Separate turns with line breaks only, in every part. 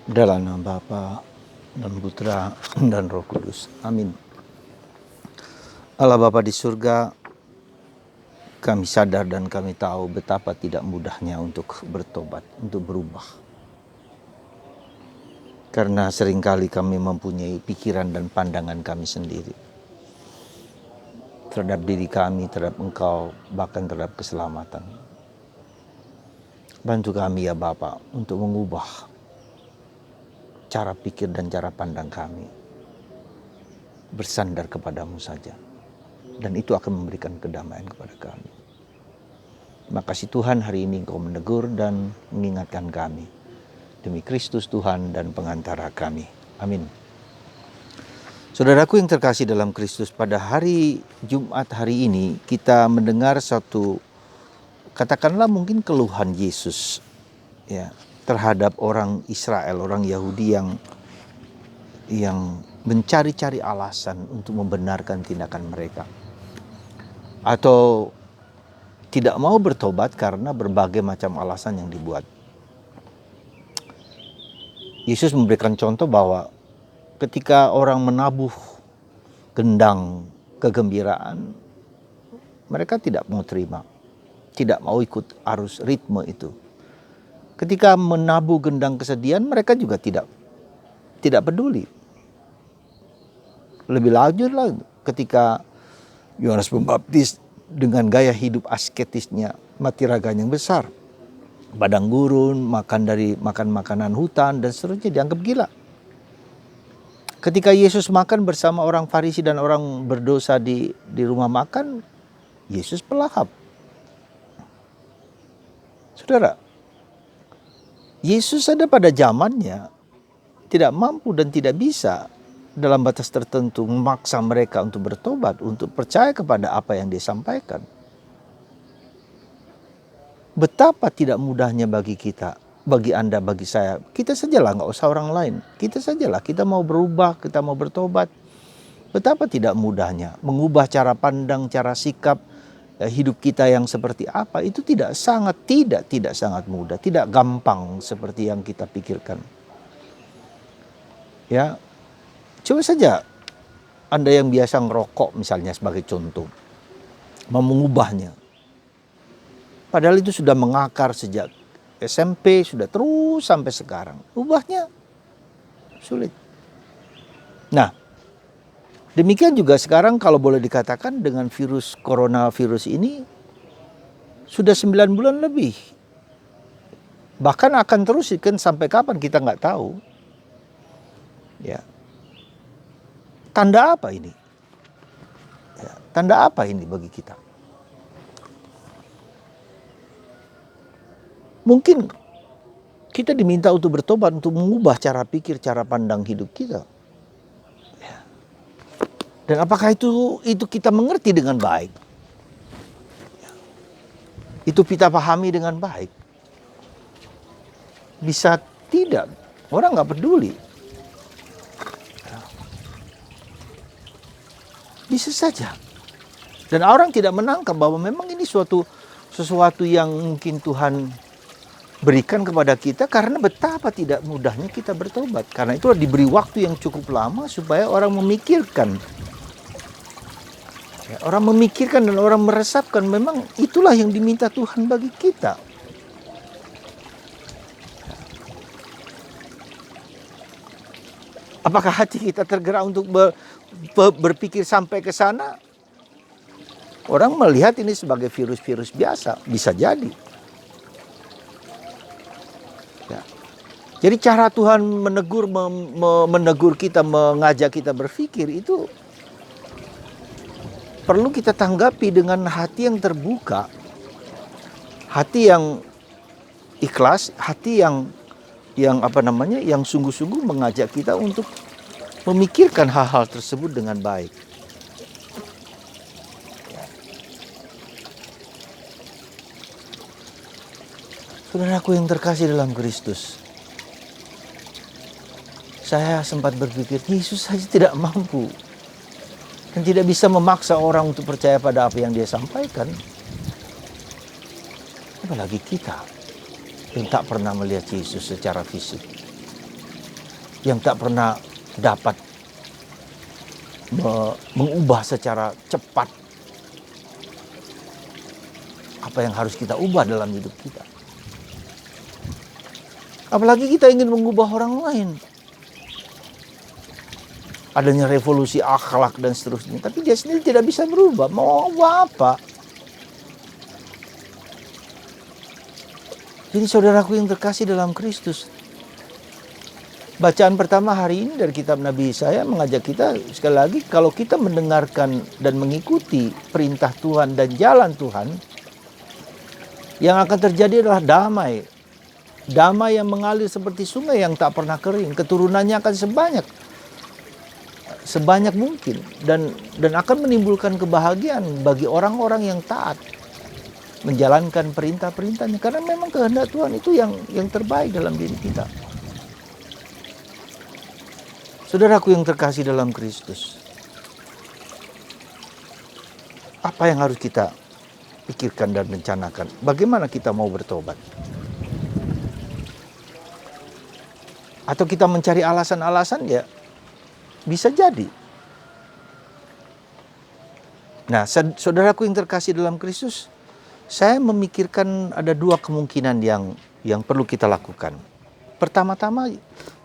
Dalam nama Bapa dan Putra dan Roh Kudus. Amin. Allah Bapa di surga, kami sadar dan kami tahu betapa tidak mudahnya untuk bertobat, untuk berubah. Karena seringkali kami mempunyai pikiran dan pandangan kami sendiri terhadap diri kami, terhadap Engkau, bahkan terhadap keselamatan. Bantu kami ya Bapa untuk mengubah cara pikir dan cara pandang kami, bersandar kepadamu saja, dan itu akan memberikan kedamaian kepada kami. Makasih Tuhan, hari ini Engkau menegur dan mengingatkan kami. Demi Kristus Tuhan dan pengantara kami. Amin. Saudaraku yang terkasih dalam Kristus, pada hari Jumat hari ini kita mendengar satu, katakanlah mungkin keluhan Yesus ya, terhadap orang Israel, orang Yahudi yang mencari-cari alasan untuk membenarkan tindakan mereka, atau tidak mau bertobat karena berbagai macam alasan yang dibuat. Yesus memberikan contoh bahwa ketika orang menabuh gendang kegembiraan, mereka tidak mau terima, tidak mau ikut arus ritme itu. Ketika menabuh gendang kesedihan, mereka juga tidak peduli. Lebih lanjut lah ketika Yohanes Pembaptis dengan gaya hidup asketisnya, mati raganya yang besar, padang gurun, makan makanan hutan dan seterusnya, dianggap gila. Ketika Yesus makan bersama orang Farisi dan orang berdosa di rumah makan, Yesus pelahap. Saudara, Yesus ada pada zamannya tidak mampu dan tidak bisa dalam batas tertentu memaksa mereka untuk bertobat, untuk percaya kepada apa yang dia sampaikan. Betapa tidak mudahnya bagi kita, bagi Anda, bagi saya. Kita sajalah, nggak usah orang lain. Kita sajalah, kita mau berubah, kita mau bertobat. Betapa tidak mudahnya mengubah cara pandang, cara sikap hidup kita yang seperti apa. Itu tidak sangat mudah, tidak gampang seperti yang kita pikirkan. Ya, coba saja Anda yang biasa ngerokok misalnya sebagai contoh, mau mengubahnya. Padahal itu sudah mengakar sejak SMP, sudah terus sampai sekarang. Ubahnya sulit. Nah, demikian juga sekarang kalau boleh dikatakan dengan virus coronavirus ini sudah 9 bulan lebih. Bahkan akan terus kan sampai kapan kita nggak tahu. Ya. Tanda apa ini? Ya, tanda apa ini bagi kita? Mungkin kita diminta untuk bertobat, untuk mengubah cara pikir, cara pandang hidup kita. Ya. Dan apakah itu kita mengerti dengan baik? Ya. Itu kita pahami dengan baik? Bisa tidak, orang nggak peduli. Ya. Bisa saja. Dan orang tidak menangkap bahwa memang ini sesuatu yang mungkin Tuhan berikan kepada kita, karena betapa tidak mudahnya kita bertobat. Karena itu diberi waktu yang cukup lama supaya orang memikirkan. Ya, orang memikirkan dan orang meresapkan, memang itulah yang diminta Tuhan bagi kita. Apakah hati kita tergerak untuk berpikir sampai ke sana? Orang melihat ini sebagai virus-virus biasa, bisa jadi. Jadi cara Tuhan menegur kita, mengajak kita berpikir itu perlu kita tanggapi dengan hati yang terbuka, hati yang ikhlas, hati yang sungguh-sungguh mengajak kita untuk memikirkan hal-hal tersebut dengan baik. Saudaraku yang terkasih dalam Kristus, saya sempat berpikir, Yesus saja tidak mampu dan tidak bisa memaksa orang untuk percaya pada apa yang dia sampaikan. Apalagi kita yang tak pernah melihat Yesus secara fisik. yang tak pernah dapat mengubah secara cepat apa yang harus kita ubah dalam hidup kita. Apalagi kita ingin mengubah orang lain. Adanya revolusi akhlak dan seterusnya. Tapi dia sendiri tidak bisa berubah. Mau apa? Jadi saudaraku yang terkasih dalam Kristus. Bacaan pertama hari ini dari kitab Nabi Yesaya mengajak kita sekali lagi. Kalau kita mendengarkan dan mengikuti perintah Tuhan dan jalan Tuhan. Yang akan terjadi adalah damai. Damai yang mengalir seperti sungai yang tak pernah kering. Keturunannya akan sebanyak mungkin dan akan menimbulkan kebahagiaan bagi orang-orang yang taat menjalankan perintah-perintahnya, karena memang kehendak Tuhan itu yang terbaik dalam diri kita. Saudaraku yang terkasih dalam Kristus, apa yang harus kita pikirkan dan rencanakan? Bagaimana kita mau bertobat? Atau kita mencari alasan-alasan? Ya bisa jadi. Nah, saudaraku yang terkasih dalam Kristus, saya memikirkan ada dua kemungkinan yang perlu kita lakukan. Pertama-tama,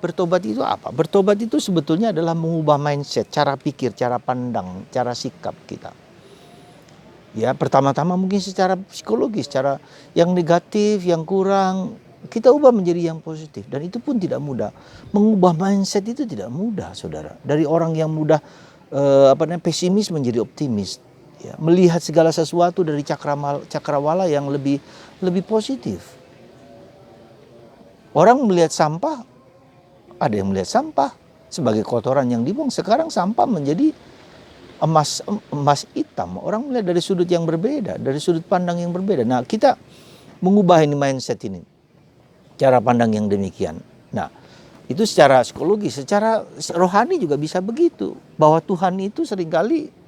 bertobat itu apa? Bertobat itu sebetulnya adalah mengubah mindset, cara pikir, cara pandang, cara sikap kita. Ya, pertama-tama mungkin secara psikologis, cara yang negatif, yang kurang, kita ubah menjadi yang positif, dan itu pun tidak mudah. Mengubah mindset itu tidak mudah, saudara. Dari orang yang mudah pesimis menjadi optimis, ya, melihat segala sesuatu dari cakrawala yang lebih positif. Orang melihat sampah, ada yang melihat sampah sebagai kotoran yang dibuang. Sekarang sampah menjadi emas hitam. Orang melihat dari sudut yang berbeda, dari sudut pandang yang berbeda. Nah, kita mengubah ini mindset ini. Cara pandang yang demikian. Nah, itu secara psikologis, secara rohani juga bisa begitu. Bahwa Tuhan itu seringkali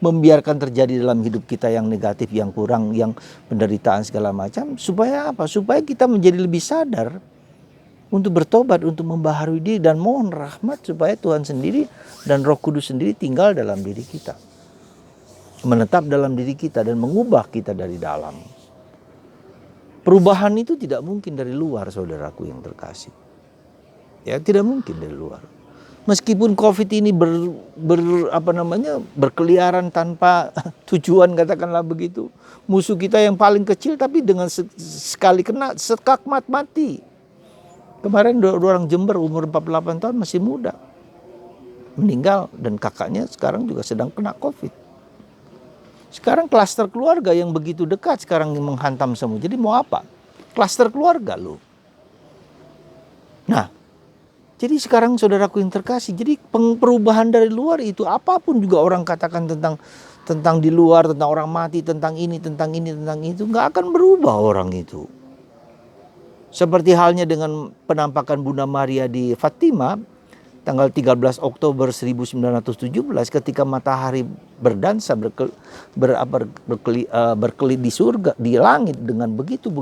membiarkan terjadi dalam hidup kita yang negatif, yang kurang, yang penderitaan segala macam. Supaya apa? Supaya kita menjadi lebih sadar untuk bertobat, untuk membaharui diri dan mohon rahmat supaya Tuhan sendiri dan Roh Kudus sendiri tinggal dalam diri kita. Menetap dalam diri kita dan mengubah kita dari dalam. Perubahan itu tidak mungkin dari luar, saudaraku yang terkasih. Ya, tidak mungkin dari luar. Meskipun COVID ini berkeliaran tanpa tujuan, katakanlah begitu. Musuh kita yang paling kecil tapi dengan sekali kena sekakmat mati. Kemarin dua orang Jember umur 48 tahun masih muda. Meninggal dan kakaknya sekarang juga sedang kena COVID. Sekarang klaster keluarga yang begitu dekat sekarang menghantam semua. Jadi mau apa? Klaster keluarga loh. Nah, jadi sekarang saudaraku yang terkasih, jadi perubahan dari luar itu apapun juga orang katakan tentang di luar, tentang orang mati, tentang ini, tentang itu, nggak akan berubah orang itu. Seperti halnya dengan penampakan Bunda Maria di Fatima, tanggal 13 Oktober 1917 ketika matahari berdansa berkelip di surga, di langit dengan begitu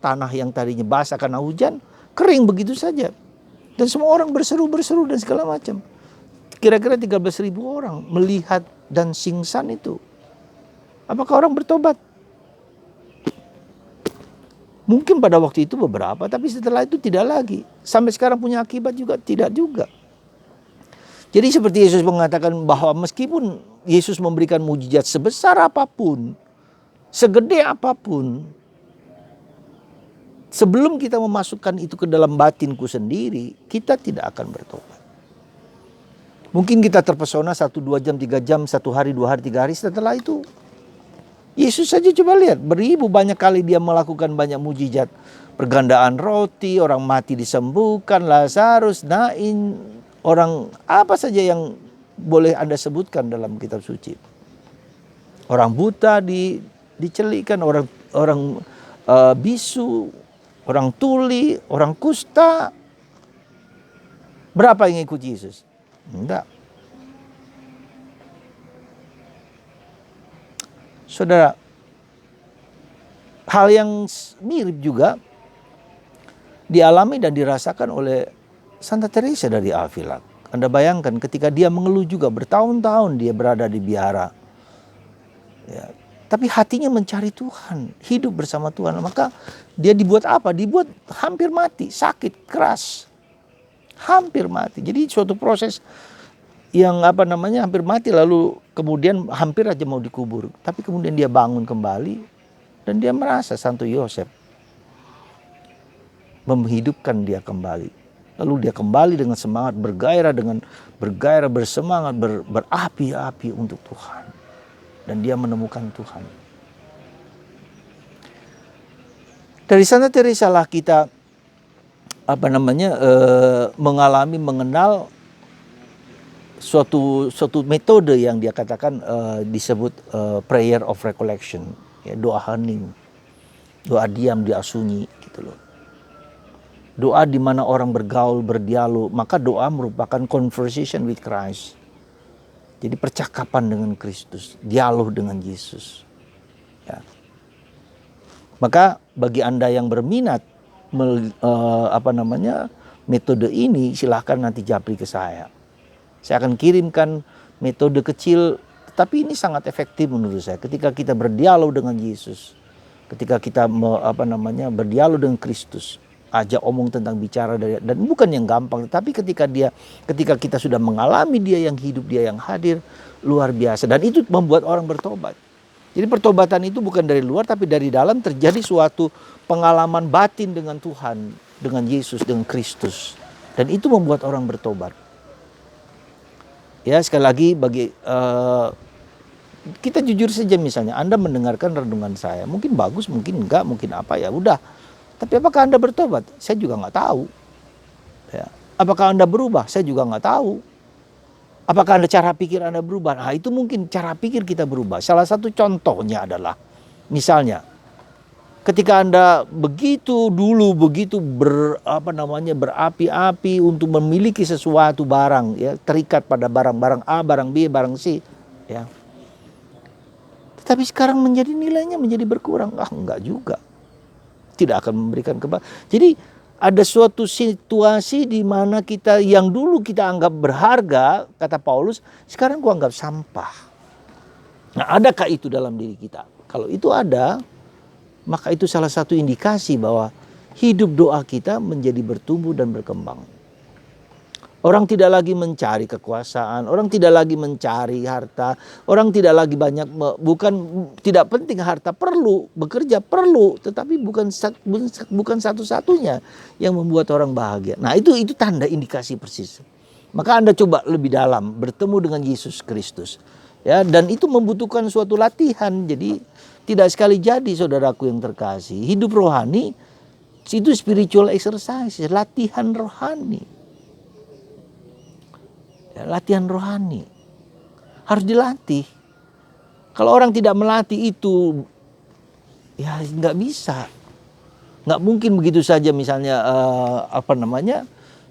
tanah yang tadinya basah karena hujan kering begitu saja, dan semua orang berseru dan segala macam. Kira-kira 13.000 orang melihat dan singsan itu. Apakah orang bertobat? Mungkin pada waktu itu beberapa, tapi setelah itu tidak lagi. Sampai sekarang punya akibat juga? Tidak juga. Jadi seperti Yesus mengatakan bahwa meskipun Yesus memberikan mujizat sebesar apapun, segede apapun, sebelum kita memasukkan itu ke dalam batinku sendiri, kita tidak akan bertobat. Mungkin kita terpesona 1, 2 jam, 3 jam, 1 hari, 2 hari, 3 hari, setelah itu Yesus saja coba lihat, beribu banyak kali dia melakukan banyak mujizat. Pergandaan roti, orang mati disembuhkan, Lazarus, Nain, orang apa saja yang boleh Anda sebutkan dalam kitab suci. Orang buta dicelikkan, orang bisu, orang tuli, orang kusta. Berapa yang ikut Yesus? Enggak. Saudara, hal yang mirip juga dialami dan dirasakan oleh Santa Teresa dari Avila. Anda bayangkan ketika dia mengeluh juga bertahun-tahun dia berada di biara. Ya, tapi hatinya mencari Tuhan, hidup bersama Tuhan. Maka dia dibuat apa? Dibuat hampir mati, sakit, keras. Hampir mati. Jadi suatu proses yang hampir mati, lalu kemudian hampir aja mau dikubur. Tapi kemudian dia bangun kembali dan dia merasa Santo Yosef menghidupkan dia kembali. Lalu dia kembali dengan semangat, bergairah bersemangat, berapi-api untuk Tuhan. Dan dia menemukan Tuhan. Dari Santa Teresa lah kita mengenal suatu metode yang dia katakan disebut prayer of recollection, ya, doa hening, doa diam, doa sunyi gitu loh. Doa di mana orang bergaul, berdialog, maka doa merupakan conversation with Christ. Jadi percakapan dengan Kristus, dialog dengan Yesus. Ya. Maka bagi Anda yang berminat metode ini, silahkan nanti japri ke saya. Saya akan kirimkan metode kecil, tapi ini sangat efektif menurut saya. Ketika kita berdialog dengan Yesus, ketika kita berdialog dengan Kristus, ajak omong tentang bicara dan bukan yang gampang, tapi ketika kita sudah mengalami dia yang hidup, dia yang hadir, luar biasa, dan itu membuat orang bertobat. Jadi pertobatan itu bukan dari luar tapi dari dalam, terjadi suatu pengalaman batin dengan Tuhan, dengan Yesus, dengan Kristus, dan itu membuat orang bertobat. Ya, sekali lagi kita jujur saja, misalnya Anda mendengarkan renungan saya, mungkin bagus, mungkin enggak, mungkin apa, ya udah. Tapi apakah Anda bertobat? Saya juga nggak tahu. Ya. Apakah Anda berubah? Saya juga nggak tahu. Apakah cara pikir Anda berubah? Nah, itu mungkin cara pikir kita berubah. Salah satu contohnya adalah, misalnya, ketika Anda begitu berapi-api untuk memiliki sesuatu barang, ya, terikat pada barang A, barang B, barang C, ya. Tetapi sekarang nilainya menjadi berkurang. Enggak juga. Tidak akan memberikan kebahagiaan. Jadi ada suatu situasi di mana kita yang dulu kita anggap berharga, kata Paulus, sekarang gua anggap sampah. Nah, adakah itu dalam diri kita? Kalau itu ada, maka itu salah satu indikasi bahwa hidup doa kita menjadi bertumbuh dan berkembang. Orang tidak lagi mencari kekuasaan, orang tidak lagi mencari harta, orang tidak lagi tidak penting harta, perlu, bekerja perlu, tetapi bukan satu-satunya yang membuat orang bahagia. Nah, itu tanda indikasi persis. Maka Anda coba lebih dalam bertemu dengan Yesus Kristus. Ya, dan itu membutuhkan suatu latihan. Jadi tidak sekali jadi, saudaraku yang terkasih. Hidup rohani itu spiritual exercise, latihan rohani. Ya, latihan rohani harus dilatih. Kalau orang tidak melatih itu, ya nggak bisa, nggak mungkin begitu saja. Misalnya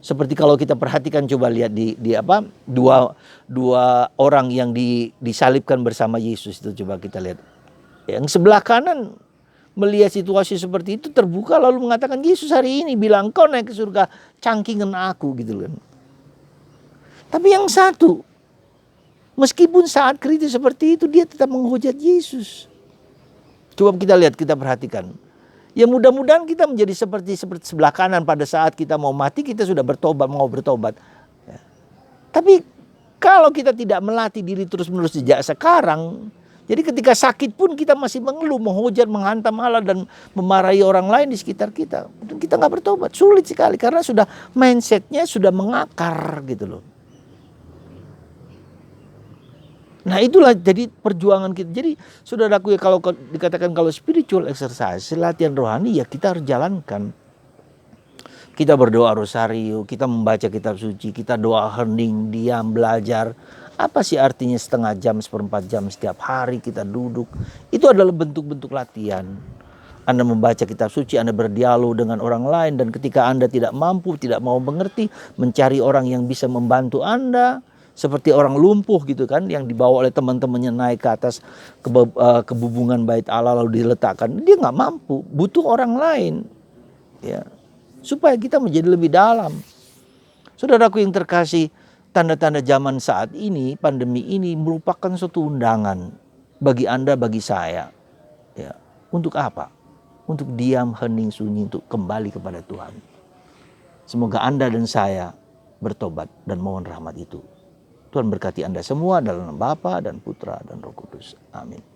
seperti kalau kita perhatikan, coba lihat di dua orang yang disalibkan bersama Yesus itu, coba kita lihat. Yang sebelah kanan melihat situasi seperti itu terbuka lalu mengatakan, Yesus hari ini bilang kau naik ke surga, cangkingan aku gitu kan. Tapi yang satu, meskipun saat kritis seperti itu, dia tetap menghujat Yesus. Coba kita lihat, kita perhatikan. Ya, mudah-mudahan kita menjadi seperti sebelah kanan pada saat kita mau mati, kita sudah mau bertobat. Ya. Tapi kalau kita tidak melatih diri terus-menerus sejak sekarang, jadi ketika sakit pun kita masih mengeluh, menghujat, menghantam Allah dan memarahi orang lain di sekitar kita. Kita nggak bertobat, sulit sekali karena sudah mindsetnya sudah mengakar gitu loh. Nah, itulah jadi perjuangan kita. Jadi saudaraku, ya, kalau dikatakan kalau spiritual exercise, latihan rohani, ya kita harus jalankan. Kita berdoa rosario, kita membaca kitab suci, kita doa hening, diam, belajar. Apa sih artinya setengah jam, seperempat jam setiap hari kita duduk? Itu adalah bentuk-bentuk latihan. Anda membaca kitab suci, Anda berdialog dengan orang lain, dan ketika Anda tidak mampu, tidak mau mengerti, mencari orang yang bisa membantu Anda. Seperti orang lumpuh gitu kan, yang dibawa oleh teman-temannya naik ke atas kebubungan bait Allah lalu diletakkan. Dia nggak mampu, butuh orang lain. Ya. supaya kita menjadi lebih dalam. Saudaraku yang terkasih, tanda-tanda zaman saat ini, pandemi ini merupakan suatu undangan bagi Anda, bagi saya. Ya, untuk apa? Untuk diam, hening, sunyi, untuk kembali kepada Tuhan. Semoga Anda dan saya bertobat dan mohon rahmat itu. Tuhan berkati Anda semua dalam nama Bapa dan Putra dan Roh Kudus. Amin.